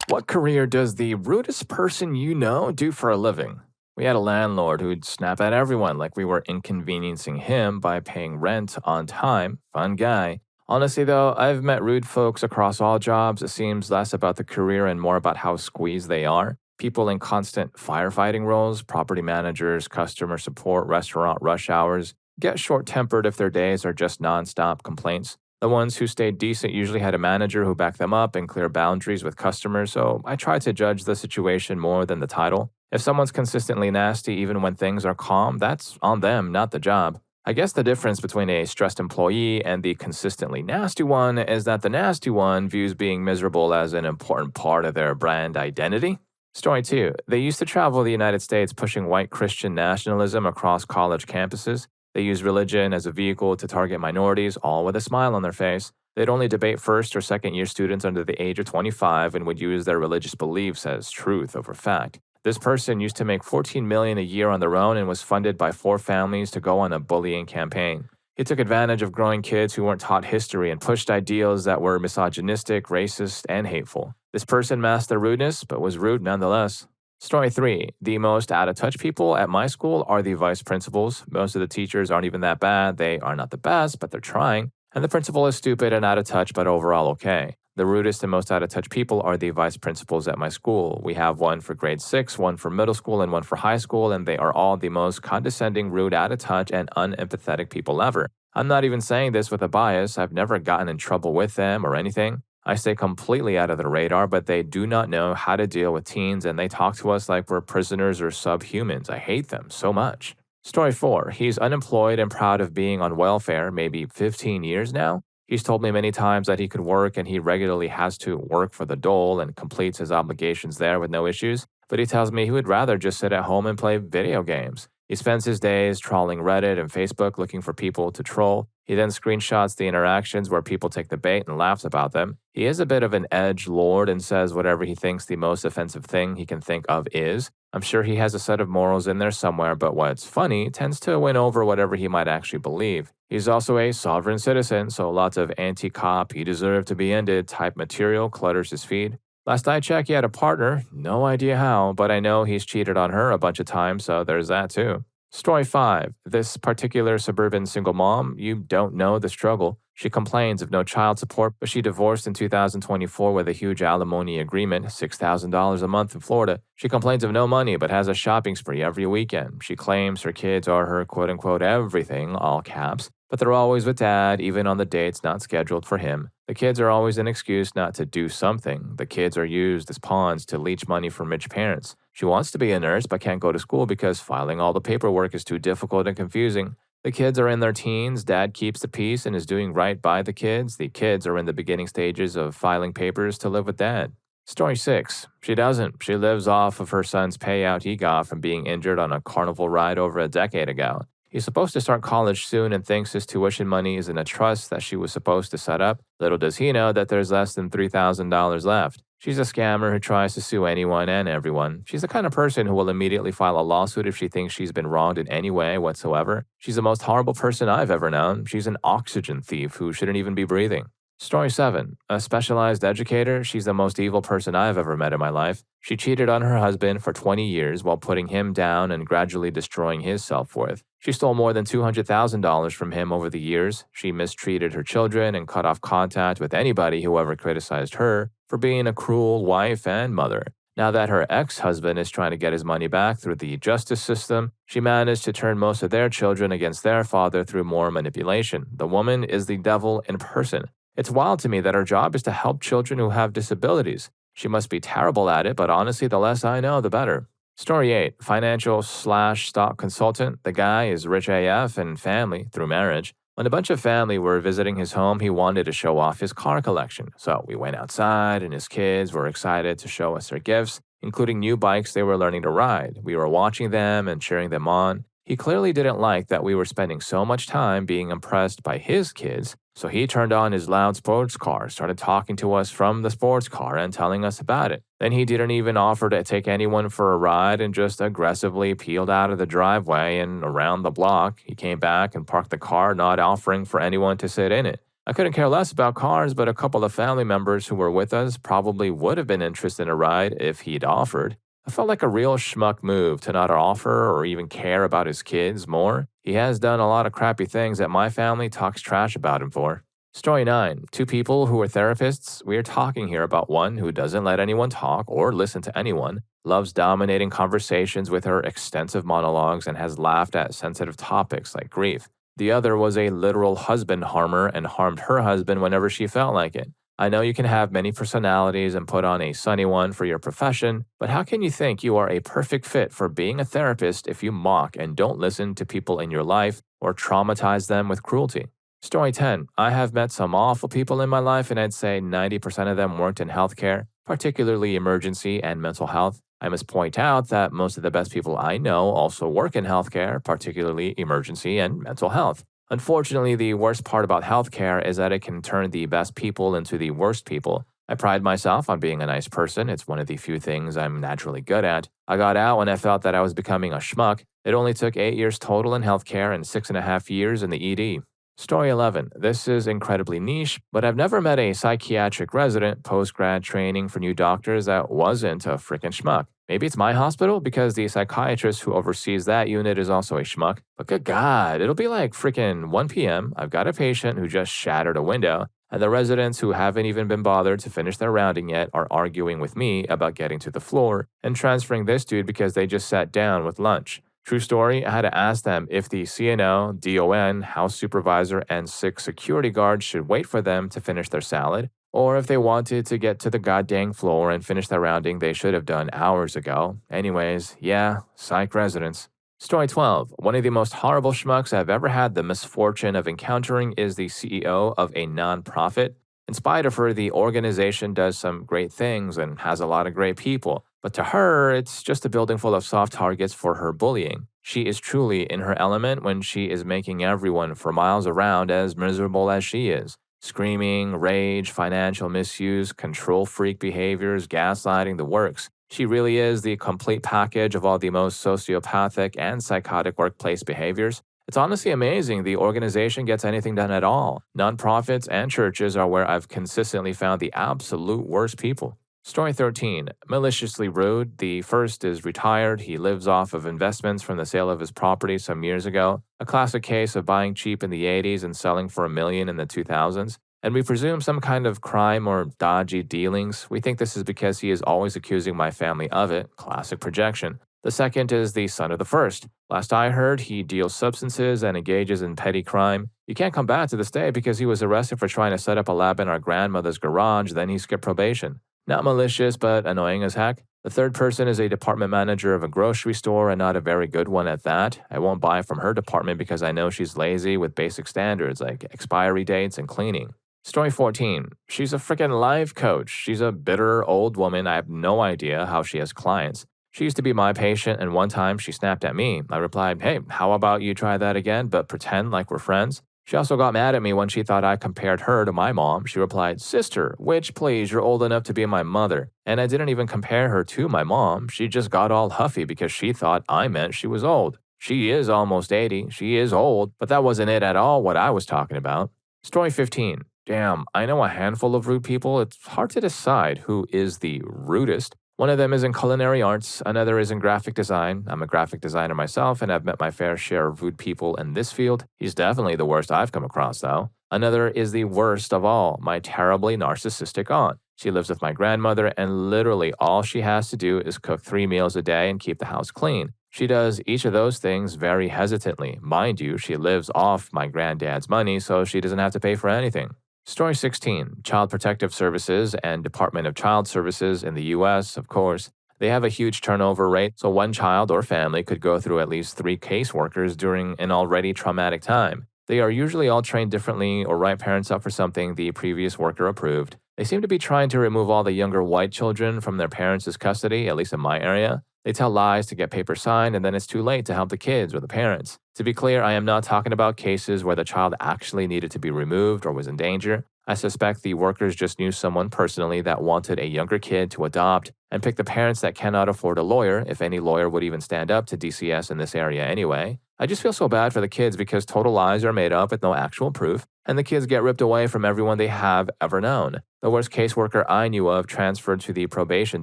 What career does the rudest person you know do for a living? We had a landlord who'd snap at everyone like we were inconveniencing him by paying rent on time. Fun guy. Honestly, though, I've met rude folks across all jobs. It seems less about the career and more about how squeezed they are. People in constant firefighting roles, property managers, customer support, restaurant rush hours, get short tempered if their days are just nonstop complaints. The ones who stayed decent usually had a manager who backed them up and clear boundaries with customers, so I try to judge the situation more than the title. If someone's consistently nasty even when things are calm, that's on them, not the job. I guess the difference between a stressed employee and the consistently nasty one is that the nasty one views being miserable as an important part of their brand identity. Story 2. They used to travel the United States pushing white Christian nationalism across college campuses. They use religion as a vehicle to target minorities, all with a smile on their face. They'd only debate first or second year students under the age of 25 and would use their religious beliefs as truth over fact. This person used to make $14 million a year on their own and was funded by 4 families to go on a bullying campaign. He took advantage of growing kids who weren't taught history and pushed ideals that were misogynistic, racist, and hateful. This person masked their rudeness, but was rude nonetheless. Story 3. The most out-of-touch people at my school are the vice principals. Most of the teachers aren't even that bad. They are not the best, but they're trying. And the principal is stupid and out of touch, but overall okay. The rudest and most out-of-touch people are the vice principals at my school. We have one for grade 6, one for middle school, and one for high school, and they are all the most condescending, rude, out-of-touch, and unempathetic people ever. I'm not even saying this with a bias. I've never gotten in trouble with them or anything. I stay completely out of the radar, but they do not know how to deal with teens, and they talk to us like we're prisoners or subhumans. I hate them so much. Story 4. He's unemployed and proud of being on welfare, maybe 15 years now. He's told me many times that he could work, and he regularly has to work for the dole and completes his obligations there with no issues, but he tells me he would rather just sit at home and play video games. He spends his days trawling Reddit and Facebook looking for people to troll. He then screenshots the interactions where people take the bait and laughs about them. He is a bit of an edge lord and says whatever he thinks the most offensive thing he can think of is. I'm sure he has a set of morals in there somewhere, but what's funny tends to win over whatever he might actually believe. He's also a sovereign citizen, so lots of anti-cop, you deserve to be ended type material clutters his feed. Last I checked, he had a partner. No idea how, but I know he's cheated on her a bunch of times, so there's that too. Story 5. This particular suburban single mom, you don't know the struggle. She complains of no child support, but she divorced in 2024 with a huge alimony agreement, $6,000 a month in Florida. She complains of no money, but has a shopping spree every weekend. She claims her kids are her quote-unquote everything, all caps, but they're always with dad, even on the dates not scheduled for him. The kids are always an excuse not to do something. The kids are used as pawns to leech money from rich parents. She wants to be a nurse but can't go to school because filing all the paperwork is too difficult and confusing. The kids are in their teens, dad keeps the peace and is doing right by the kids. The kids are in the beginning stages of filing papers to live with dad. Story 6. She doesn't. She lives off of her son's payout he got from being injured on a carnival ride over a decade ago. He's supposed to start college soon and thinks his tuition money is in a trust that she was supposed to set up. Little does he know that there's less than $3,000 left. She's a scammer who tries to sue anyone and everyone. She's the kind of person who will immediately file a lawsuit if she thinks she's been wronged in any way whatsoever. She's the most horrible person I've ever known. She's an oxygen thief who shouldn't even be breathing. Story 7. A specialized educator. She's the most evil person I've ever met in my life. She cheated on her husband for 20 years while putting him down and gradually destroying his self-worth. She stole more than $200,000 from him over the years. She mistreated her children and cut off contact with anybody who ever criticized her for being a cruel wife and mother. Now that her ex-husband is trying to get his money back through the justice system, she managed to turn most of their children against their father through more manipulation. The woman is the devil in person. It's wild to me that her job is to help children who have disabilities. She must be terrible at it, but honestly, the less I know, the better. Story 8. Financial/stock consultant. The guy is rich AF and family through marriage. When a bunch of family were visiting his home, he wanted to show off his car collection. So we went outside and his kids were excited to show us their gifts, including new bikes they were learning to ride. We were watching them and cheering them on. He clearly didn't like that we were spending so much time being impressed by his kids, so he turned on his loud sports car, started talking to us from the sports car and telling us about it. Then he didn't even offer to take anyone for a ride and just aggressively peeled out of the driveway and around the block. He came back and parked the car, not offering for anyone to sit in it. I couldn't care less about cars, but a couple of family members who were with us probably would have been interested in a ride if he'd offered. I felt like a real schmuck move to not offer or even care about his kids more. He has done a lot of crappy things that my family talks trash about him for. Story 9. Two people who are therapists. We are talking here about one who doesn't let anyone talk or listen to anyone, loves dominating conversations with her extensive monologues, and has laughed at sensitive topics like grief. The other was a literal husband harmer and harmed her husband whenever she felt like it. I know you can have many personalities and put on a sunny one for your profession, but how can you think you are a perfect fit for being a therapist if you mock and don't listen to people in your life or traumatize them with cruelty? Story 10. I have met some awful people in my life, and I'd say 90% of them worked in healthcare, particularly emergency and mental health. I must point out that most of the best people I know also work in healthcare, particularly emergency and mental health. Unfortunately, the worst part about healthcare is that it can turn the best people into the worst people. I pride myself on being a nice person. It's one of the few things I'm naturally good at. I got out when I felt that I was becoming a schmuck. It only took 8 years total in healthcare and 6.5 years in the ED. Story 11. This is incredibly niche, but I've never met a psychiatric resident post-grad training for new doctors that wasn't a frickin' schmuck. Maybe it's my hospital because the psychiatrist who oversees that unit is also a schmuck. But good God, it'll be like frickin' 1 p.m. I've got a patient who just shattered a window, and the residents who haven't even been bothered to finish their rounding yet are arguing with me about getting to the floor and transferring this dude because they just sat down with lunch. True story, I had to ask them if the CNO, DON, house supervisor, and 6 security guards should wait for them to finish their salad, or if they wanted to get to the goddamn floor and finish their rounding they should have done hours ago. Anyways, yeah, psych residents. Story 12. One of the most horrible schmucks I've ever had the misfortune of encountering is the CEO of a nonprofit. In spite of her, the organization does some great things and has a lot of great people. But to her, it's just a building full of soft targets for her bullying. She is truly in her element when she is making everyone for miles around as miserable as she is. Screaming, rage, financial misuse, control freak behaviors, gaslighting, the works. She really is the complete package of all the most sociopathic and psychotic workplace behaviors. It's honestly amazing the organization gets anything done at all. Nonprofits and churches are where I've consistently found the absolute worst people. Story 13. Maliciously rude. The first is retired. He lives off of investments from the sale of his property some years ago. A classic case of buying cheap in the 80s and selling for $1 million in the 2000s. And we presume some kind of crime or dodgy dealings. We think this is because he is always accusing my family of it. Classic projection. The second is the son of the first. Last I heard, he deals substances and engages in petty crime. You can't come back to this day because he was arrested for trying to set up a lab in our grandmother's garage, then he skipped probation. Not malicious, but annoying as heck. The third person is a department manager of a grocery store and not a very good one at that. I won't buy from her department because I know she's lazy with basic standards like expiry dates and cleaning. Story 14. She's a freaking life coach. She's a bitter old woman. I have no idea how she has clients. She used to be my patient, and one time she snapped at me. I replied, "Hey, how about you try that again, but pretend like we're friends?" She also got mad at me when she thought I compared her to my mom. She replied, "Sister, which please, you're old enough to be my mother." And I didn't even compare her to my mom. She just got all huffy because she thought I meant she was old. She is almost 80. She is old, but that wasn't it at all what I was talking about. Story 15. Damn, I know a handful of rude people. It's hard to decide who is the rudest. One of them is in culinary arts, another is in graphic design. I'm a graphic designer myself, and I've met my fair share of rude people in this field. He's definitely the worst I've come across, though. Another is the worst of all, my terribly narcissistic aunt. She lives with my grandmother, and literally all she has to do is cook 3 meals a day and keep the house clean. She does each of those things very hesitantly. Mind you, she lives off my granddad's money, so she doesn't have to pay for anything. Story 16. Child Protective Services and Department of Child Services in the U.S., of course. They have a huge turnover rate, so one child or family could go through at least 3 caseworkers during an already traumatic time. They are usually all trained differently or write parents up for something the previous worker approved. They seem to be trying to remove all the younger white children from their parents' custody, at least in my area. They tell lies to get papers signed, and then it's too late to help the kids or the parents. To be clear, I am not talking about cases where the child actually needed to be removed or was in danger. I suspect the workers just knew someone personally that wanted a younger kid to adopt and picked the parents that cannot afford a lawyer, if any lawyer would even stand up to DCS in this area anyway. I just feel so bad for the kids because total lies are made up with no actual proof, and the kids get ripped away from everyone they have ever known. The worst caseworker I knew of transferred to the probation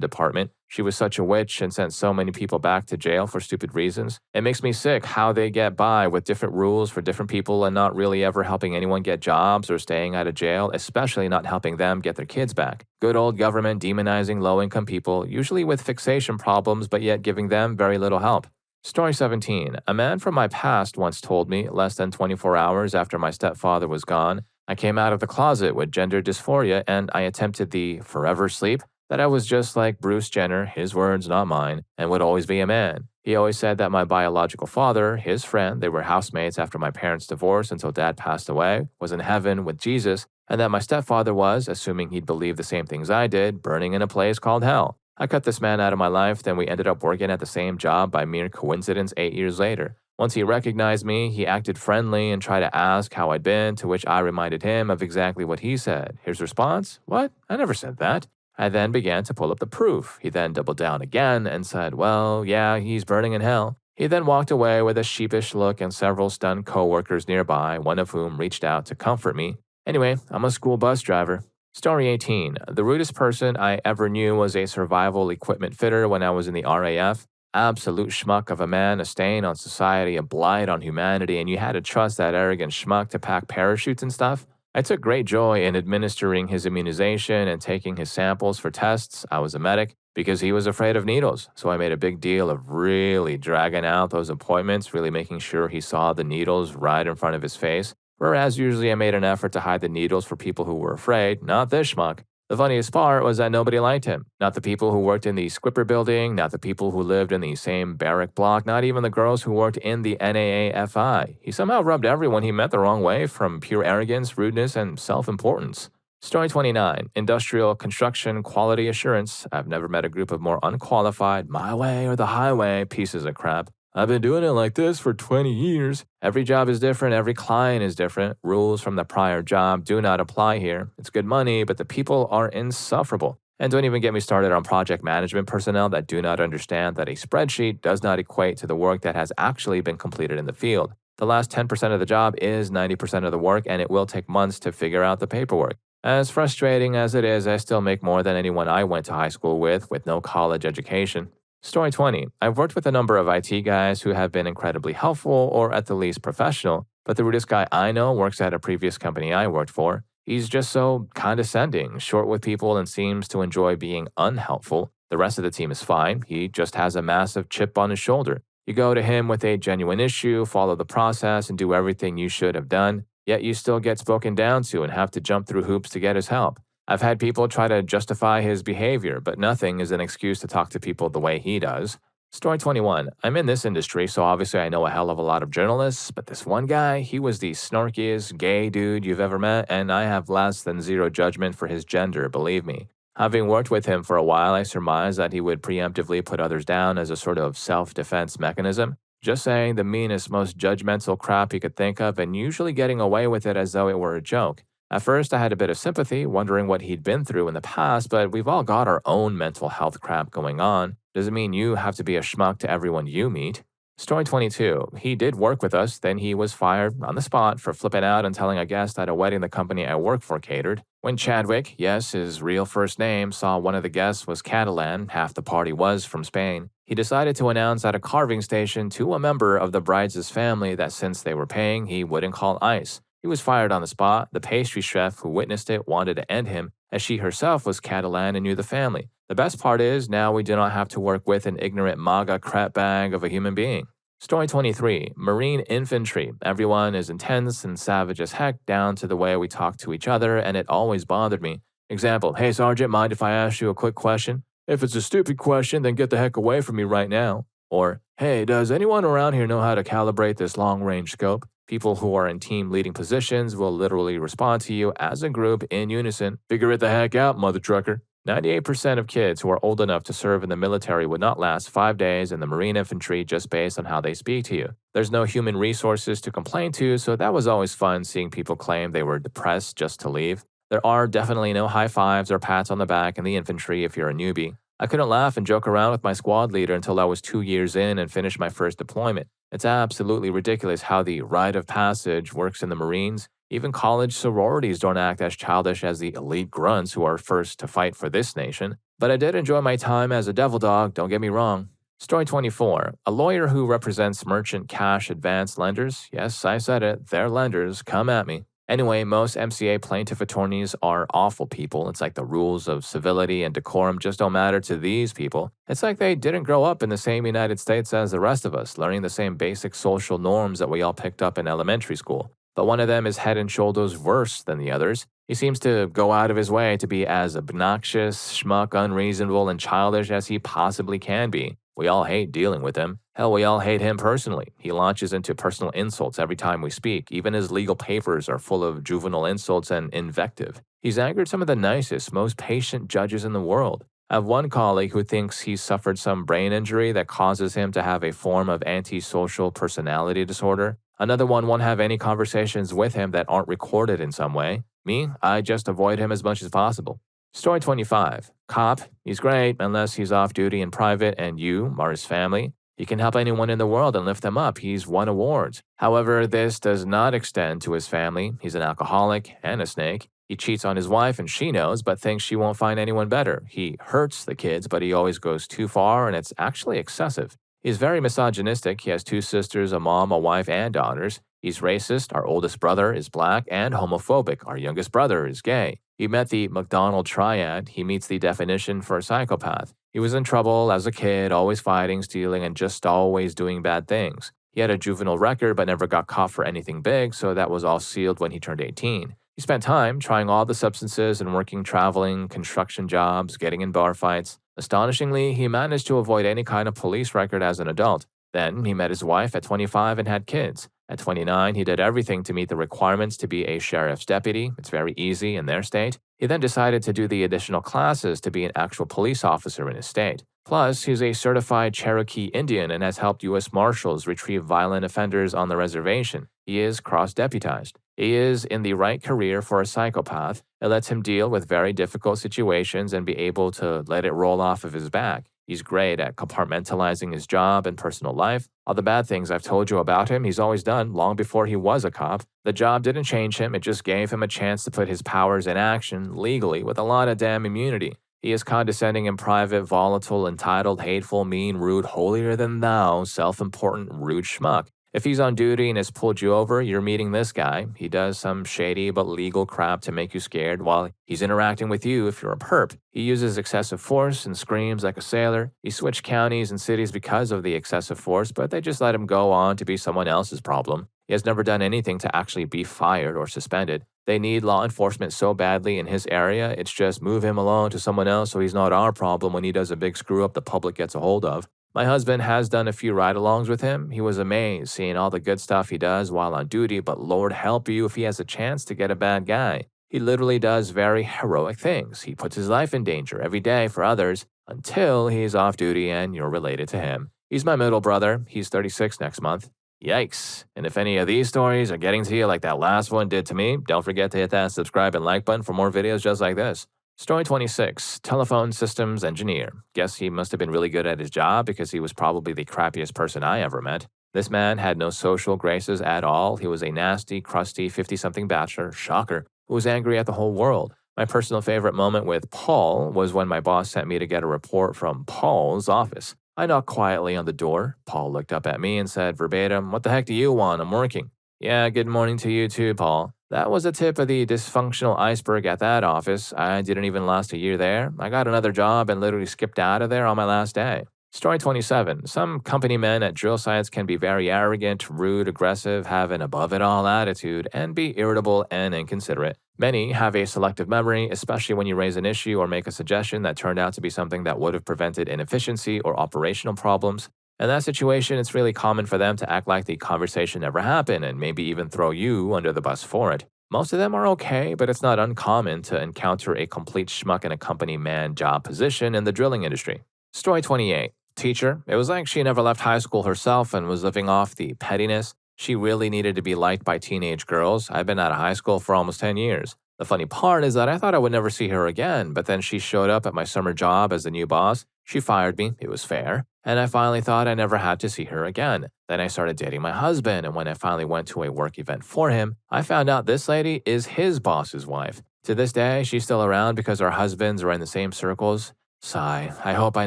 department. She was such a witch and sent so many people back to jail for stupid reasons. It makes me sick how they get by with different rules for different people and not really ever helping anyone get jobs or staying out of jail, especially not helping them get their kids back. Good old government demonizing low-income people, usually with fixation problems, but yet giving them very little help. Story 17. A man from my past once told me, less than 24 hours after my stepfather was gone, I came out of the closet with gender dysphoria and I attempted the forever sleep, that I was just like Bruce Jenner, his words, not mine, and would always be a man. He always said that my biological father, his friend, they were housemates after my parents' divorce until dad passed away, was in heaven with Jesus, and that my stepfather was, assuming he'd believe the same things I did, burning in a place called hell. I cut this man out of my life, then we ended up working at the same job by mere coincidence 8 years later. Once he recognized me, he acted friendly and tried to ask how I'd been, to which I reminded him of exactly what he said. His response? What? I never said that. I then began to pull up the proof. He then doubled down again and said, well, yeah, he's burning in hell. He then walked away with a sheepish look and several stunned co-workers nearby, one of whom reached out to comfort me. Anyway, I'm a school bus driver. Story 18. The rudest person I ever knew was a survival equipment fitter when I was in the RAF. Absolute schmuck of a man, a stain on society, a blight on humanity, and you had to trust that arrogant schmuck to pack parachutes and stuff. I took great joy in administering his immunization and taking his samples for tests. I was a medic because he was afraid of needles, so I made a big deal of really dragging out those appointments, really making sure he saw the needles right in front of his face, whereas usually I made an effort to hide the needles for people who were afraid, not this schmuck. The funniest part was that nobody liked him. Not the people who worked in the Squipper building, not the people who lived in the same barrack block, not even the girls who worked in the NAAFI. He somehow rubbed everyone he met the wrong way from pure arrogance, rudeness, and self-importance. Story 29. Industrial construction quality assurance. I've never met a group of more unqualified, my way or the highway pieces of crap. I've been doing it like this for 20 years. Every job is different, every client is different. Rules from the prior job do not apply here. It's good money, but the people are insufferable. And don't even get me started on project management personnel that do not understand that a spreadsheet does not equate to the work that has actually been completed in the field. The last 10% of the job is 90% of the work, and it will take months to figure out the paperwork. As frustrating as it is, I still make more than anyone I went to high school with no college education. Story 20. I've worked with a number of IT guys who have been incredibly helpful or at the least professional, but the rudest guy I know works at a previous company I worked for. He's just so condescending, short with people, and seems to enjoy being unhelpful. The rest of the team is fine. He just has a massive chip on his shoulder. You go to him with a genuine issue, follow the process, and do everything you should have done, yet you still get spoken down to and have to jump through hoops to get his help. I've had people try to justify his behavior, but nothing is an excuse to talk to people the way he does. Story 21. I'm in this industry, so obviously I know a hell of a lot of journalists, but this one guy, he was the snarkiest gay dude you've ever met, and I have less than zero judgment for his gender, believe me. Having worked with him for a while, I surmise that he would preemptively put others down as a sort of self-defense mechanism, just saying the meanest, most judgmental crap he could think of and usually getting away with it as though it were a joke. At first, I had a bit of sympathy, wondering what he'd been through in the past, but we've all got our own mental health crap going on. Doesn't mean you have to be a schmuck to everyone you meet. Story 22. He did work with us, then he was fired on the spot for flipping out and telling a guest at a wedding the company I work for catered. When Chadwick, yes, his real first name, saw one of the guests was Catalan, half the party was from Spain, he decided to announce at a carving station to a member of the bride's family that since they were paying, he wouldn't call ICE. He was fired on the spot. The pastry chef who witnessed it wanted to end him, as she herself was Catalan and knew the family. The best part is, now we do not have to work with an ignorant MAGA crap bag of a human being. Story 23. Marine infantry. Everyone is intense and savage as heck, down to the way we talk to each other, and it always bothered me. Example, hey Sergeant, mind if I ask you a quick question? If it's a stupid question, then get the heck away from me right now. Or, hey, does anyone around here know how to calibrate this long-range scope? People who are in team leading positions will literally respond to you as a group in unison. Figure it the heck out, mother trucker. 98% of kids who are old enough to serve in the military would not last 5 days in the Marine infantry just based on how they speak to you. There's no human resources to complain to, so that was always fun seeing people claim they were depressed just to leave. There are definitely no high fives or pats on the back in the infantry if you're a newbie. I couldn't laugh and joke around with my squad leader until I was 2 years in and finished my first deployment. It's absolutely ridiculous how the rite of passage works in the Marines. Even college sororities don't act as childish as the elite grunts who are first to fight for this nation. But I did enjoy my time as a devil dog, don't get me wrong. Story 24. A lawyer who represents merchant cash advance lenders. Yes, I said it. They're lenders. Come at me. Anyway, most MCA plaintiff attorneys are awful people. It's like the rules of civility and decorum just don't matter to these people. It's like they didn't grow up in the same United States as the rest of us, learning the same basic social norms that we all picked up in elementary school. But one of them is head and shoulders worse than the others. He seems to go out of his way to be as obnoxious, schmuck, unreasonable, and childish as he possibly can be. We all hate dealing with him. Hell, we all hate him personally. He launches into personal insults every time we speak. Even his legal papers are full of juvenile insults and invective. He's angered some of the nicest, most patient judges in the world. I have one colleague who thinks he's suffered some brain injury that causes him to have a form of antisocial personality disorder. Another one won't have any conversations with him that aren't recorded in some way. Me, I just avoid him as much as possible. Story 25. Cop. He's great unless he's off duty in private and you are his family. He can help anyone in the world and lift them up. He's won awards. However, this does not extend to his family. He's an alcoholic and a snake. He cheats on his wife and she knows, but thinks she won't find anyone better. He hurts the kids, but he always goes too far and it's actually excessive. He's very misogynistic. He has 2 sisters, a mom, a wife, and daughters. He's racist. Our oldest brother is black and homophobic. Our youngest brother is gay. He met the McDonald triad. He meets the definition for a psychopath. He was in trouble as a kid, always fighting, stealing, and just always doing bad things. He had a juvenile record but never got caught for anything big, so that was all sealed when he turned 18. He spent time trying all the substances and working traveling, construction jobs, getting in bar fights. Astonishingly, he managed to avoid any kind of police record as an adult. Then, he met his wife at 25 and had kids. At 29, he did everything to meet the requirements to be a sheriff's deputy. It's very easy in their state. He then decided to do the additional classes to be an actual police officer in his state. Plus, he's a certified Cherokee Indian and has helped U.S. Marshals retrieve violent offenders on the reservation. He is cross-deputized. He is in the right career for a psychopath. It lets him deal with very difficult situations and be able to let it roll off of his back. He's great at compartmentalizing his job and personal life. All the bad things I've told you about him, he's always done long before he was a cop. The job didn't change him, it just gave him a chance to put his powers in action legally with a lot of damn immunity. He is condescending in private, volatile, entitled, hateful, mean, rude, holier-than-thou, self-important, rude schmuck. If he's on duty and has pulled you over, you're meeting this guy. He does some shady but legal crap to make you scared while he's interacting with you if you're a perp. He uses excessive force and screams like a sailor. He switched counties and cities because of the excessive force, but they just let him go on to be someone else's problem. He has never done anything to actually be fired or suspended. They need law enforcement so badly in his area, it's just move him along to someone else so he's not our problem when he does a big screw-up the public gets a hold of. My husband has done a few ride-alongs with him. He was amazed seeing all the good stuff he does while on duty, but Lord help you if he has a chance to get a bad guy. He literally does very heroic things. He puts his life in danger every day for others until he's off duty and you're related to him. He's my middle brother. He's 36 next month. Yikes. And if any of these stories are getting to you like that last one did to me, don't forget to hit that subscribe and like button for more videos just like this. Story 26. Telephone systems engineer. Guess he must have been really good at his job because he was probably the crappiest person I ever met. This man had no social graces at all. He was a nasty, crusty 50-something bachelor, shocker, who was angry at the whole world. My personal favorite moment with Paul was when my boss sent me to get a report from Paul's office. I knocked quietly on the door. Paul looked up at me and said verbatim, "What the heck do you want? I'm working." "Yeah, good morning to you too, Paul." That was the tip of the dysfunctional iceberg at that office. I didn't even last a year there. I got another job and literally skipped out of there on my last day. Story 27. Some company men at drill sites can be very arrogant, rude, aggressive, have an above-it-all attitude, and be irritable and inconsiderate. Many have a selective memory, especially when you raise an issue or make a suggestion that turned out to be something that would have prevented inefficiency or operational problems. In that situation, it's really common for them to act like the conversation never happened and maybe even throw you under the bus for it. Most of them are okay, but it's not uncommon to encounter a complete schmuck in a company man job position in the drilling industry. Story 28. Teacher. It was like she never left high school herself and was living off the pettiness. She really needed to be liked by teenage girls. I've been out of high school for almost 10 years. The funny part is that I thought I would never see her again, but then she showed up at my summer job as the new boss. She fired me. It was fair. And I finally thought I never had to see her again. Then I started dating my husband, and when I finally went to a work event for him, I found out this lady is his boss's wife. To this day, she's still around because our husbands are in the same circles. Sigh. I hope I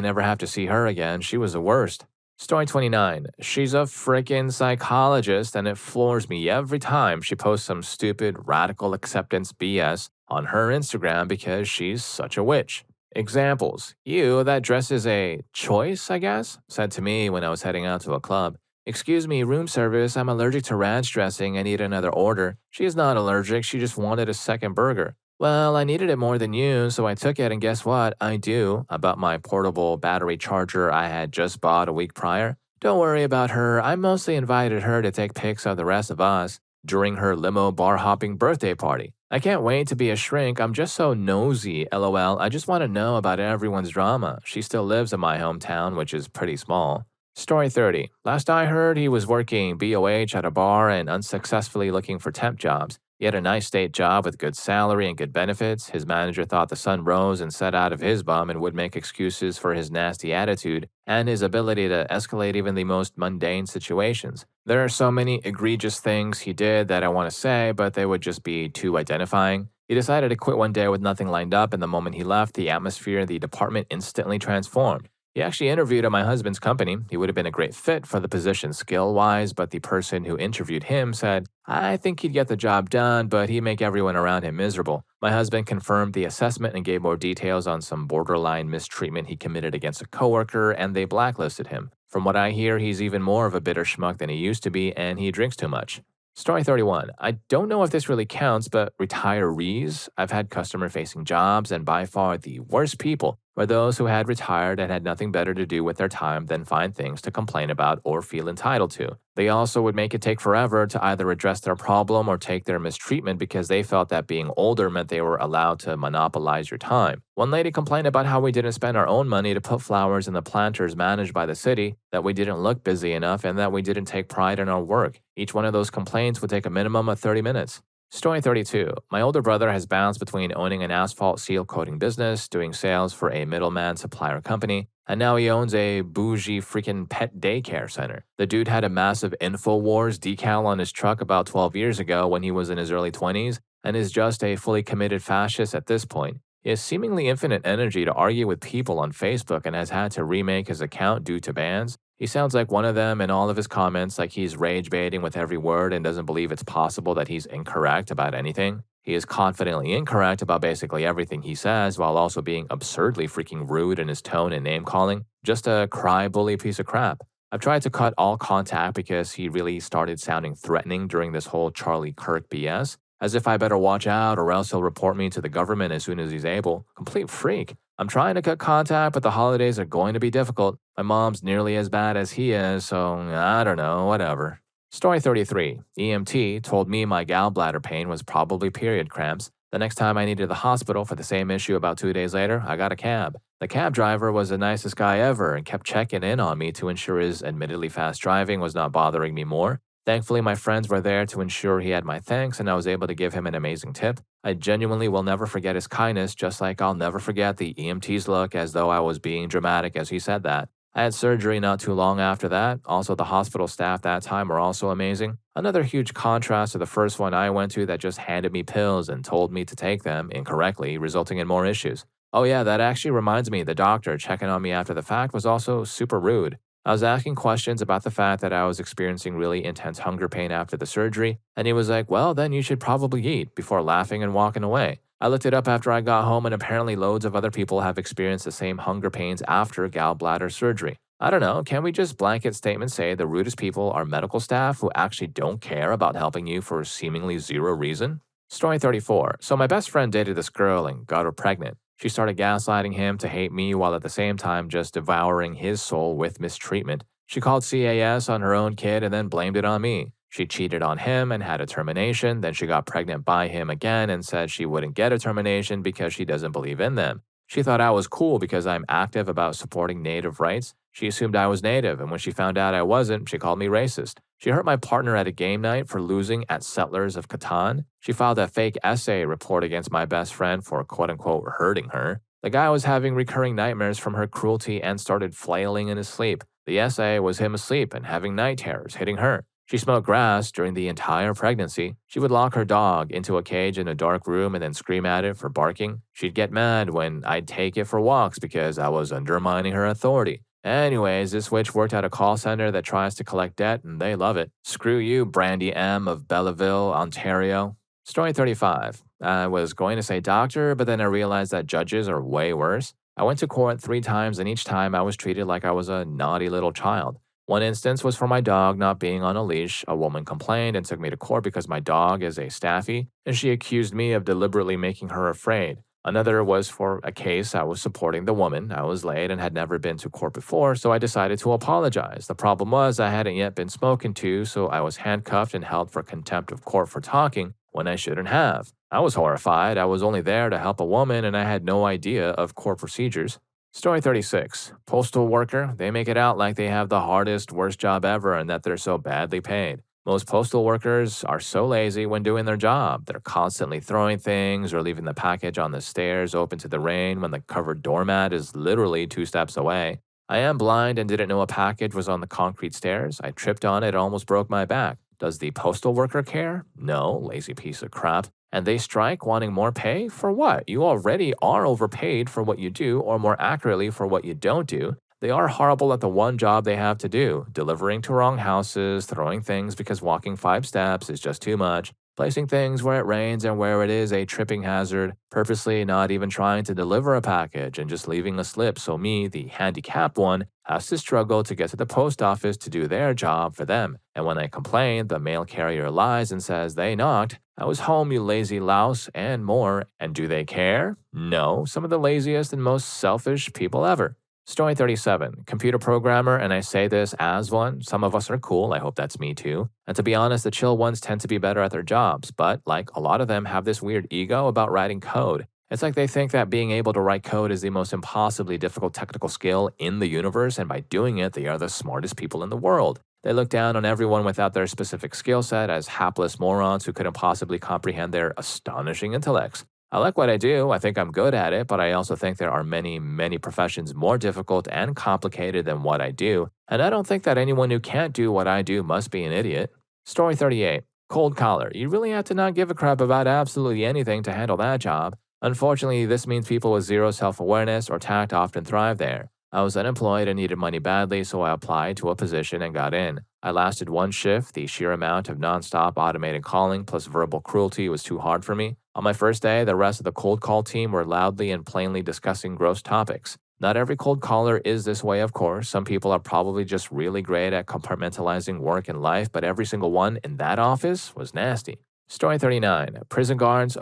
never have to see her again. She was the worst. Story 29. She's a frickin' psychologist, and it floors me every time she posts some stupid radical acceptance BS on her Instagram because she's such a witch. Examples. You, that dress is a choice, I guess, said to me when I was heading out to a club. Excuse me, room service, I'm allergic to ranch dressing. I need another order. She is not allergic, she just wanted a second burger. Well, I needed it more than you, so I took it, and guess what? I do, about my portable battery charger I had just bought a week prior. Don't worry about her, I mostly invited her to take pics of the rest of us during her limo bar hopping birthday party. I can't wait to be a shrink, I'm just so nosy, lol, I just want to know about everyone's drama. She still lives in my hometown, which is pretty small. Story 30. Last I heard, he was working BOH at a bar and unsuccessfully looking for temp jobs. He had a nice state job with good salary and good benefits. His manager thought the sun rose and set out of his bum and would make excuses for his nasty attitude and his ability to escalate even the most mundane situations. There are so many egregious things he did that I want to say, but they would just be too identifying. He decided to quit one day with nothing lined up, and the moment he left, the atmosphere in the department instantly transformed. He actually interviewed at my husband's company. He would have been a great fit for the position skill-wise, but the person who interviewed him said, I think he'd get the job done, but he'd make everyone around him miserable. My husband confirmed the assessment and gave more details on some borderline mistreatment he committed against a coworker, and they blacklisted him. From what I hear, he's even more of a bitter schmuck than he used to be, and he drinks too much. Story 31. I don't know if this really counts, but retirees, I've had customer-facing jobs, and by far the worst people were those who had retired and had nothing better to do with their time than find things to complain about or feel entitled to. They also would make it take forever to either address their problem or take their mistreatment because they felt that being older meant they were allowed to monopolize your time. One lady complained about how we didn't spend our own money to put flowers in the planters managed by the city, that we didn't look busy enough, and that we didn't take pride in our work. Each one of those complaints would take a minimum of 30 minutes. Story 32. My older brother has bounced between owning an asphalt seal coating business, doing sales for a middleman supplier company, and now he owns a bougie freaking pet daycare center. The dude had a massive InfoWars decal on his truck about 12 years ago when he was in his early 20s, and is just a fully committed fascist at this point. He has seemingly infinite energy to argue with people on Facebook and has had to remake his account due to bans. He sounds like one of them in all of his comments, like he's rage baiting with every word and doesn't believe it's possible that he's incorrect about anything. He is confidently incorrect about basically everything he says, while also being absurdly freaking rude in his tone and name calling. Just a cry bully piece of crap. I've tried to cut all contact because he really started sounding threatening during this whole Charlie Kirk BS, as if I better watch out or else he'll report me to the government as soon as he's able. Complete freak. I'm trying to cut contact, but the holidays are going to be difficult. My mom's nearly as bad as he is, so I don't know, whatever. Story 33. EMT told me my gallbladder pain was probably period cramps. The next time I needed the hospital for the same issue about 2 days later, I got a cab. The cab driver was the nicest guy ever and kept checking in on me to ensure his admittedly fast driving was not bothering me more. Thankfully, my friends were there to ensure he had my thanks, and I was able to give him an amazing tip. I genuinely will never forget his kindness, just like I'll never forget the EMT's look as though I was being dramatic as he said that. I had surgery not too long after that. Also, the hospital staff that time were also amazing. Another huge contrast to the first one I went to that just handed me pills and told me to take them incorrectly, resulting in more issues. Oh yeah, that actually reminds me, the doctor checking on me after the fact was also super rude. I was asking questions about the fact that I was experiencing really intense hunger pain after the surgery, and he was like, well, then you should probably eat, before laughing and walking away. I looked it up after I got home, and apparently loads of other people have experienced the same hunger pains after gallbladder surgery. I don't know, can we just blanket statement say the rudest people are medical staff who actually don't care about helping you for seemingly zero reason? Story 34. So my best friend dated this girl and got her pregnant. She started gaslighting him to hate me while at the same time just devouring his soul with mistreatment. She called CAS on her own kid and then blamed it on me. She cheated on him and had a termination, then she got pregnant by him again and said she wouldn't get a termination because she doesn't believe in them. She thought I was cool because I'm active about supporting Native rights. She assumed I was Native, and when she found out I wasn't, she called me racist. She hurt my partner at a game night for losing at Settlers of Catan. She filed a fake essay report against my best friend for quote-unquote hurting her. The guy was having recurring nightmares from her cruelty and started flailing in his sleep. The essay was him asleep and having night terrors hitting her. She smoked grass during the entire pregnancy. She would lock her dog into a cage in a dark room and then scream at it for barking. She'd get mad when I'd take it for walks because I was undermining her authority. Anyways, this witch worked at a call center that tries to collect debt, and they love it. Screw you, Brandy M. of Belleville, Ontario. Story 35. I was going to say doctor, but then I realized that judges are way worse. I went to court 3 times, and each time I was treated like I was a naughty little child. One instance was for my dog not being on a leash. A woman complained and took me to court because my dog is a staffy, and she accused me of deliberately making her afraid. Another was for a case I was supporting the woman. I was late and had never been to court before, so I decided to apologize. The problem was I hadn't yet been spoken to, so I was handcuffed and held for contempt of court for talking when I shouldn't have. I was horrified. I was only there to help a woman and I had no idea of court procedures. Story 36. Postal worker. They make it out like they have the hardest, worst job ever and that they're so badly paid. Most postal workers are so lazy when doing their job. They're constantly throwing things or leaving the package on the stairs open to the rain when the covered doormat is literally 2 steps away. I am blind and didn't know a package was on the concrete stairs. I tripped on it and almost broke my back. Does the postal worker care? No, lazy piece of crap. And they strike wanting more pay? For what? You already are overpaid for what you do, or more accurately, for what you don't do. They are horrible at the one job they have to do, delivering to wrong houses, throwing things because walking 5 steps is just too much, placing things where it rains and where it is a tripping hazard, purposely not even trying to deliver a package and just leaving a slip so me, the handicapped one, has to struggle to get to the post office to do their job for them. And when I complain, the mail carrier lies and says they knocked. I was home, you lazy louse, and more. And do they care? No, some of the laziest and most selfish people ever. Story 37. Computer programmer, and I say this as one. Some of us are cool, I hope that's me too. And to be honest, the chill ones tend to be better at their jobs, but like a lot of them have this weird ego about writing code. It's like they think that being able to write code is the most impossibly difficult technical skill in the universe, and by doing it, they are the smartest people in the world. They look down on everyone without their specific skill set as hapless morons who couldn't possibly comprehend their astonishing intellects. I like what I do, I think I'm good at it, but I also think there are many professions more difficult and complicated than what I do, and I don't think that anyone who can't do what I do must be an idiot. Story 38. Cold collar. You really have to not give a crap about absolutely anything to handle that job. Unfortunately, this means people with zero self-awareness or tact often thrive there. I was unemployed and needed money badly, so I applied to a position and got in. I lasted 1 shift. The sheer amount of nonstop automated calling plus verbal cruelty was too hard for me. On my first day, the rest of the cold call team were loudly and plainly discussing gross topics. Not every cold caller is this way, of course. Some people are probably just really great at compartmentalizing work and life, but every single one in that office was nasty. Story 39. Prison guards,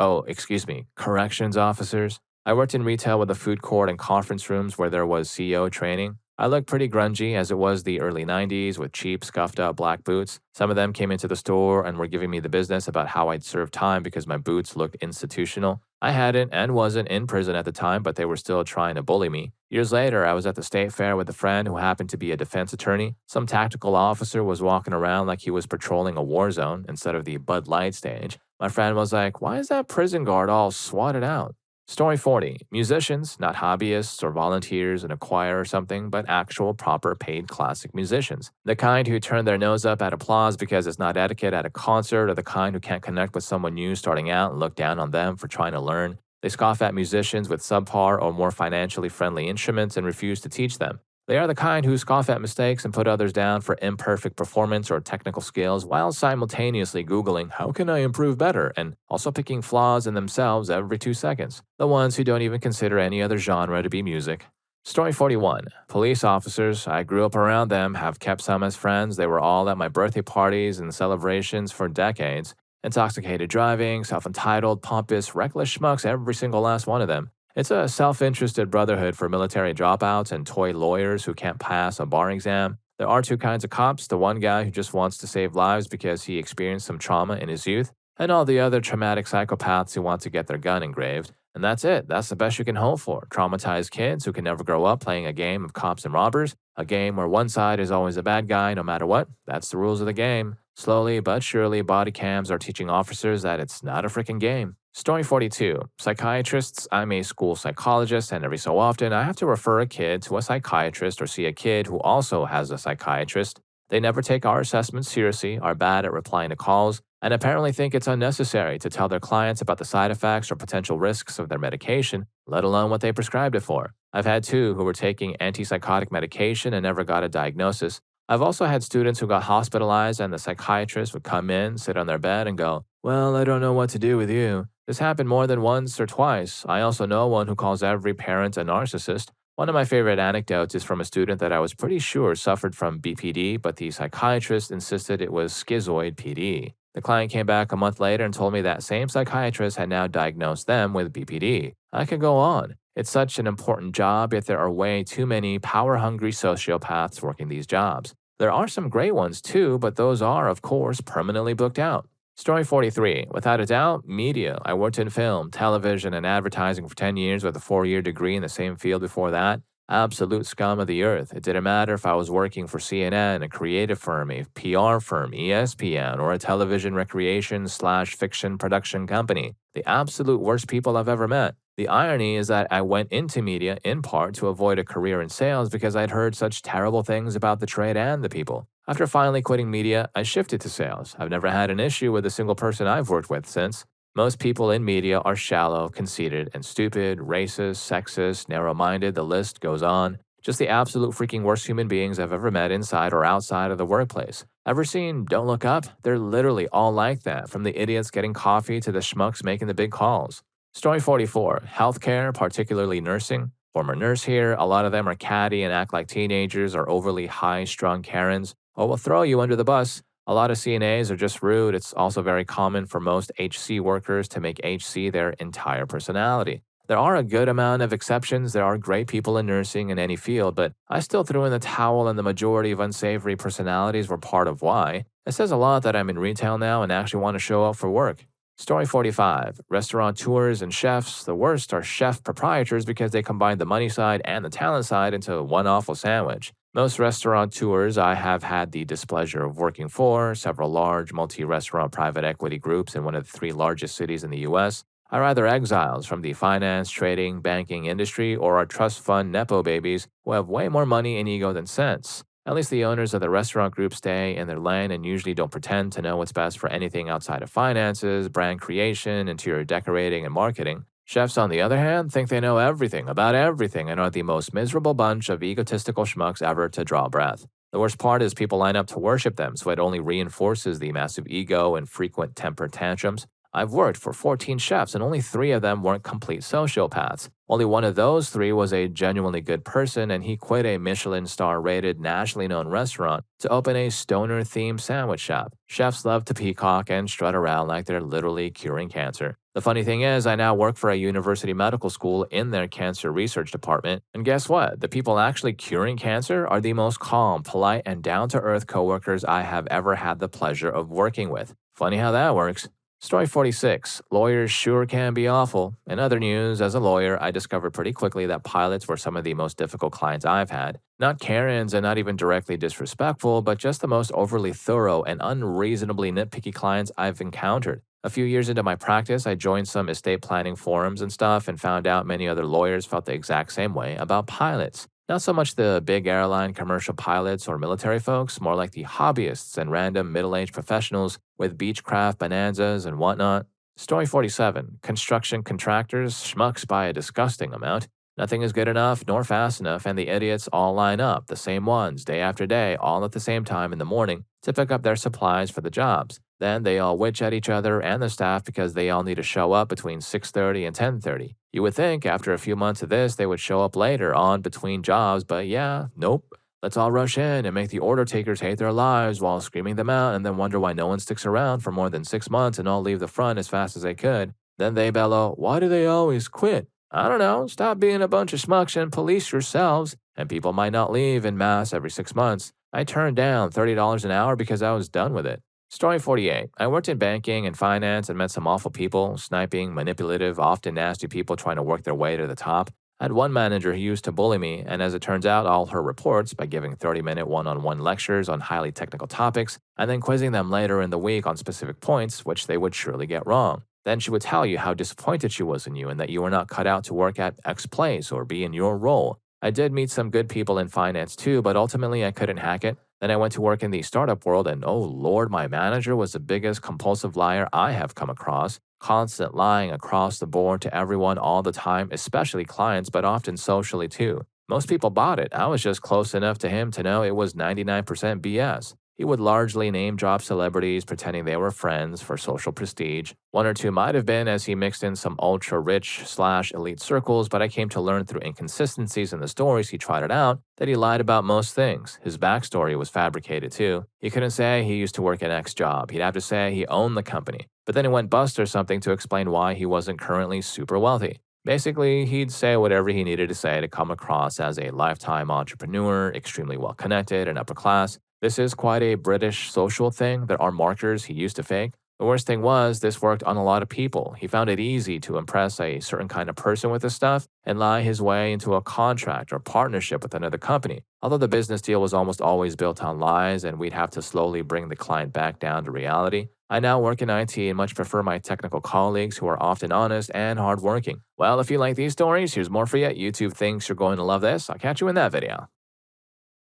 corrections officers. I worked in retail with a food court and conference rooms where there was CEO training. I looked pretty grungy as it was the early 90s with cheap, scuffed out black boots. Some of them came into the store and were giving me the business about how I'd served time because my boots looked institutional. I hadn't and wasn't in prison at the time, but they were still trying to bully me. Years later, I was at the state fair with a friend who happened to be a defense attorney. Some tactical officer was walking around like he was patrolling a war zone instead of the Bud Light stage. My friend was like, "Why is that prison guard all swatted out?" Story 40. Musicians, not hobbyists or volunteers in a choir or something, but actual proper paid classic musicians. The kind who turn their nose up at applause because it's not etiquette at a concert, or the kind who can't connect with someone new starting out and look down on them for trying to learn. They scoff at musicians with subpar or more financially friendly instruments and refuse to teach them. They are the kind who scoff at mistakes and put others down for imperfect performance or technical skills while simultaneously Googling, "How can I improve better?" and also picking flaws in themselves every 2 seconds. The ones who don't even consider any other genre to be music. Story 41. Police officers. I grew up around them, have kept some as friends. They were all at my birthday parties and celebrations for decades. Intoxicated driving, self-entitled, pompous, reckless schmucks, every single last one of them. It's a self-interested brotherhood for military dropouts and toy lawyers who can't pass a bar exam. There are 2 kinds of cops, the one guy who just wants to save lives because he experienced some trauma in his youth, and all the other traumatic psychopaths who want to get their gun engraved. And that's it. That's the best you can hope for. Traumatized kids who can never grow up playing a game of cops and robbers, a game where one side is always a bad guy no matter what. That's the rules of the game. Slowly but surely, body cams are teaching officers that it's not a freaking game. Story 42. Psychiatrists. I'm a school psychologist, and every so often I have to refer a kid to a psychiatrist or see a kid who also has a psychiatrist. They never take our assessments seriously, are bad at replying to calls, and apparently think it's unnecessary to tell their clients about the side effects or potential risks of their medication, let alone what they prescribed it for. I've had two who were taking antipsychotic medication and never got a diagnosis. I've also had students who got hospitalized and the psychiatrist would come in, sit on their bed, and go, "Well, I don't know what to do with you." This happened more than once or twice. I also know one who calls every parent a narcissist. One of my favorite anecdotes is from a student that I was pretty sure suffered from BPD, but the psychiatrist insisted it was schizoid PD. The client came back a month later and told me that same psychiatrist had now diagnosed them with BPD. I could go on. It's such an important job, yet there are way too many power-hungry sociopaths working these jobs. There are some great ones too, but those are, of course, permanently booked out. Story 43. Without a doubt, media. I worked in film, television, and advertising for 10 years with a 4-year degree in the same field before that. Absolute scum of the earth. It didn't matter if I was working for CNN, a creative firm, a PR firm, ESPN, or a television recreation/fiction production company. The absolute worst people I've ever met. The irony is that I went into media in part to avoid a career in sales because I'd heard such terrible things about the trade and the people. After finally quitting media, I shifted to sales. I've never had an issue with a single person I've worked with since. Most people in media are shallow, conceited, and stupid, racist, sexist, narrow-minded, the list goes on. Just the absolute freaking worst human beings I've ever met inside or outside of the workplace. Ever seen Don't Look Up? They're literally all like that, from the idiots getting coffee to the schmucks making the big calls. Story 44. Healthcare, particularly nursing. Former nurse here, a lot of them are catty and act like teenagers or overly high-strung Karens, or will throw you under the bus. A lot of CNAs are just rude. It's also very common for most HC workers to make HC their entire personality. There are a good amount of exceptions. There are great people in nursing in any field, but I still threw in the towel and the majority of unsavory personalities were part of why. It says a lot that I'm in retail now and actually want to show up for work. Story 45. Restaurateurs and chefs. The worst are chef proprietors because they combine the money side and the talent side into one awful sandwich. Most restaurateurs I have had the displeasure of working for, several large multi-restaurant private equity groups in one of the 3 largest cities in the US, are either exiles from the finance, trading, banking industry or are trust fund nepo babies who have way more money and ego than sense. At least the owners of the restaurant group stay in their lane and usually don't pretend to know what's best for anything outside of finances, brand creation, interior decorating, and marketing. Chefs, on the other hand, think they know everything about everything and are the most miserable bunch of egotistical schmucks ever to draw breath. The worst part is people line up to worship them, so it only reinforces the massive ego and frequent temper tantrums. I've worked for 14 chefs and only 3 of them weren't complete sociopaths. Only one of those 3 was a genuinely good person and he quit a Michelin star rated nationally known restaurant to open a stoner themed sandwich shop. Chefs love to peacock and strut around like they're literally curing cancer. The funny thing is, I now work for a university medical school in their cancer research department, and guess what? The people actually curing cancer are the most calm, polite, and down-to-earth coworkers I have ever had the pleasure of working with. Funny how that works. Story 46. Lawyers sure can be awful. In other news, as a lawyer, I discovered pretty quickly that pilots were some of the most difficult clients I've had. Not Karens and not even directly disrespectful, but just the most overly thorough and unreasonably nitpicky clients I've encountered. A few years into my practice, I joined some estate planning forums and stuff and found out many other lawyers felt the exact same way about pilots. Not so much the big airline commercial pilots or military folks, more like the hobbyists and random middle-aged professionals with beechcraft bonanzas and whatnot. Story 47. Construction contractors, schmucks by a disgusting amount. Nothing is good enough nor fast enough, and the idiots all line up, the same ones, day after day, all at the same time in the morning, to pick up their supplies for the jobs. Then they all witch at each other and the staff because they all need to show up between 6:30 and 10:30. You would think after a few months of this they would show up later on between jobs, but yeah, nope. Let's all rush in and make the order takers hate their lives while screaming them out and then wonder why no one sticks around for more than 6 months and all leave the front as fast as they could. Then they bellow, "Why do they always quit?" I don't know, stop being a bunch of schmucks and police yourselves. And people might not leave in mass every 6 months. I turned down $30 an hour because I was done with it. Story 48. I worked in banking and finance and met some awful people, sniping, manipulative, often nasty people trying to work their way to the top. I had one manager who used to bully me, and as it turns out, all her reports by giving 30-minute one-on-one lectures on highly technical topics, and then quizzing them later in the week on specific points, which they would surely get wrong. Then she would tell you how disappointed she was in you and that you were not cut out to work at X place or be in your role. I did meet some good people in finance too, but ultimately I couldn't hack it. Then I went to work in the startup world, and oh lord, my manager was the biggest compulsive liar I have come across. Constant lying across the board to everyone all the time, especially clients, but often socially too. Most people bought it. I was just close enough to him to know it was 99% BS. He would largely name drop celebrities, pretending they were friends for social prestige. One or two might have been, as he mixed in some ultra rich / elite circles, but I came to learn through inconsistencies in the stories he trotted out that he lied about most things. His backstory was fabricated too. He couldn't say he used to work at X job. He'd have to say he owned the company. But then he went bust or something to explain why he wasn't currently super wealthy. Basically, he'd say whatever he needed to say to come across as a lifetime entrepreneur, extremely well connected and upper class. This is quite a British social thing. There are markers he used to fake. The worst thing was, this worked on a lot of people. He found it easy to impress a certain kind of person with this stuff and lie his way into a contract or partnership with another company. Although the business deal was almost always built on lies and we'd have to slowly bring the client back down to reality, I now work in IT and much prefer my technical colleagues who are often honest and hardworking. Well, if you like these stories, here's more for you. YouTube thinks you're going to love this. I'll catch you in that video.